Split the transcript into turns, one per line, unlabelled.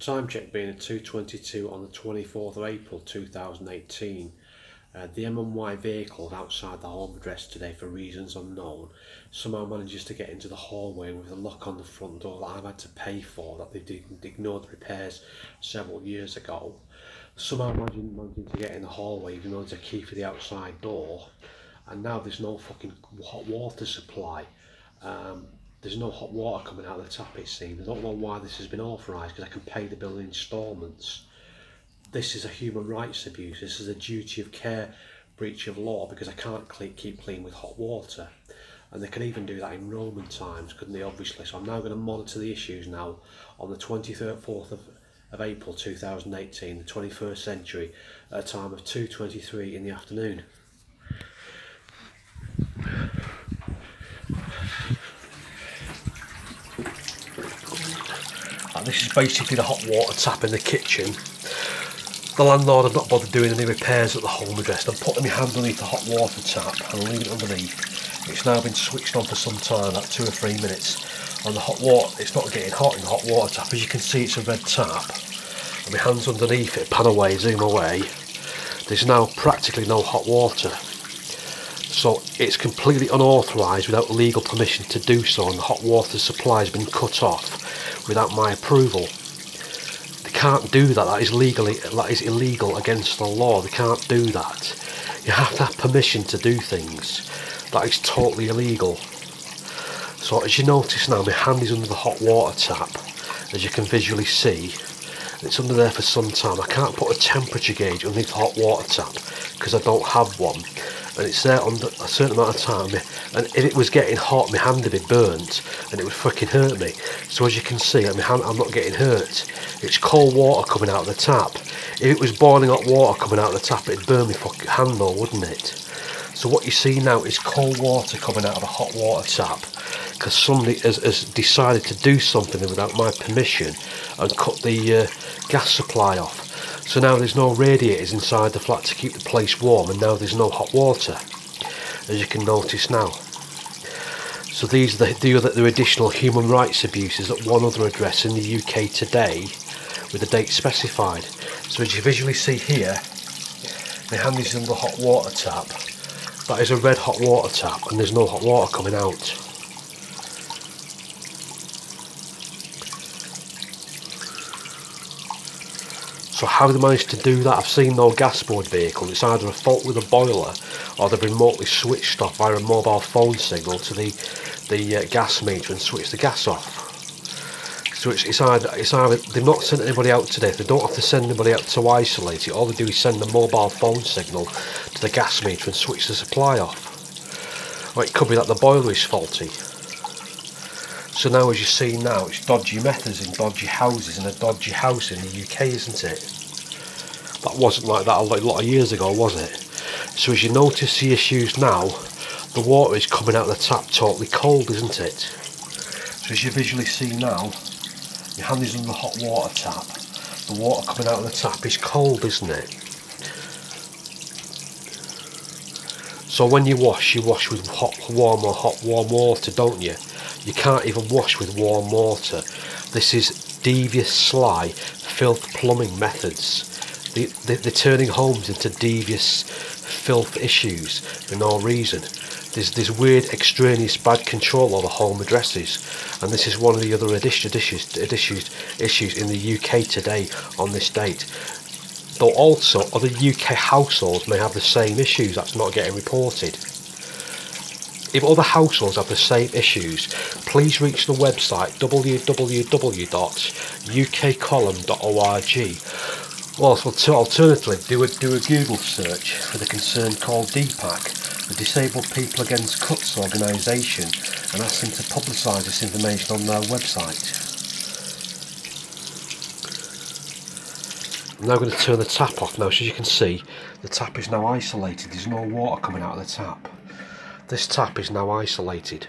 Time check being at 2:22 on the 24th of April 2018. The M&Y vehicle outside the home address today for reasons unknown somehow manages to get into the hallway with a lock on the front door that I've had to pay for, that they ignored the repairs several years ago. Somehow managing to get in the hallway even though there's a key for the outside door, and now there's no fucking hot water supply. There's no hot water coming out of the tap, it seems. I don't know why this has been authorised, because I can pay the bill in instalments. This is a human rights abuse. This is a duty of care breach of law, because I can't keep clean with hot water. And they can even do that in Roman times, couldn't they, obviously? So I'm now going to monitor the issues now on the 24th of April 2018, the 21st century, at a time of 2:23 in the afternoon. This is basically the hot water tap in the kitchen. The landlord had not bothered doing any repairs at the home address. I'm putting my hand underneath the hot water tap and I'll leave it underneath. It's now been switched on for some time, about 2 or 3 minutes. And the hot water, it's not getting hot in the hot water tap. As you can see, it's a red tap. And my hand's underneath it, pan away, zoom away. There's now practically no hot water. So it's completely unauthorised without legal permission to do so, and the hot water supply has been cut off without my approval. They can't do that. That is illegal against the law. They can't do that. You have to have permission to do things. That is totally illegal. So as you notice now, my hand is under the hot water tap, as you can visually see. It's under there for some time. I can't put a temperature gauge underneath the hot water tap because I don't have one. And it's there under a certain amount of time, and if it was getting hot, my hand would be burnt and it would fucking hurt me. So as you can see, my hand, I'm not getting hurt. It's cold water coming out of the tap. If it was boiling hot water coming out of the tap, it'd burn my fucking hand though, wouldn't it? So what you see now is cold water coming out of a hot water tap, because somebody has decided to do something without my permission and cut the gas supply off. So now there's no radiators inside the flat to keep the place warm, and now there's no hot water, as you can notice now. So these are the additional human rights abuses at one other address in the UK today, with the date specified. So as you visually see here, my hand is under the hot water tap. That is a red hot water tap, and there's no hot water coming out. So how they managed to do that? I've seen no gas board vehicle. It's either a fault with the boiler, or they've remotely switched off via a mobile phone signal to the gas meter and switched the gas off. So it's either they've not sent anybody out today. They don't have to send anybody out to isolate it. All they do is send a mobile phone signal to the gas meter and switch the supply off. Or it could be that the boiler is faulty. So now, as you see now, it's dodgy methods in dodgy houses in a dodgy house in the UK, isn't it? That wasn't like that a lot of years ago, was it? So as you notice the issues now, the water is coming out of the tap totally cold, isn't it? So as you visually see now, your hand is on the hot water tap. The water coming out of the tap is cold, isn't it? So when you wash with warm water, don't you? You can't even wash with warm water. This is devious, sly, filth plumbing methods. They're turning homes into devious, filth issues for no reason. There's weird, extraneous, bad control over home addresses, and this is one of the other issues in the UK today on this date. Though also other UK households may have the same issues that's not getting reported. If other households have the same issues, please reach the website www.ukcolumn.org. Or alternatively, do a Google search for the concern called DPAC, the Disabled People Against Cuts organisation, and ask them to publicise this information on their website. I'm now going to turn the tap off now. So as you can see, the tap is now isolated. There's no water coming out of the tap. This tap is now isolated.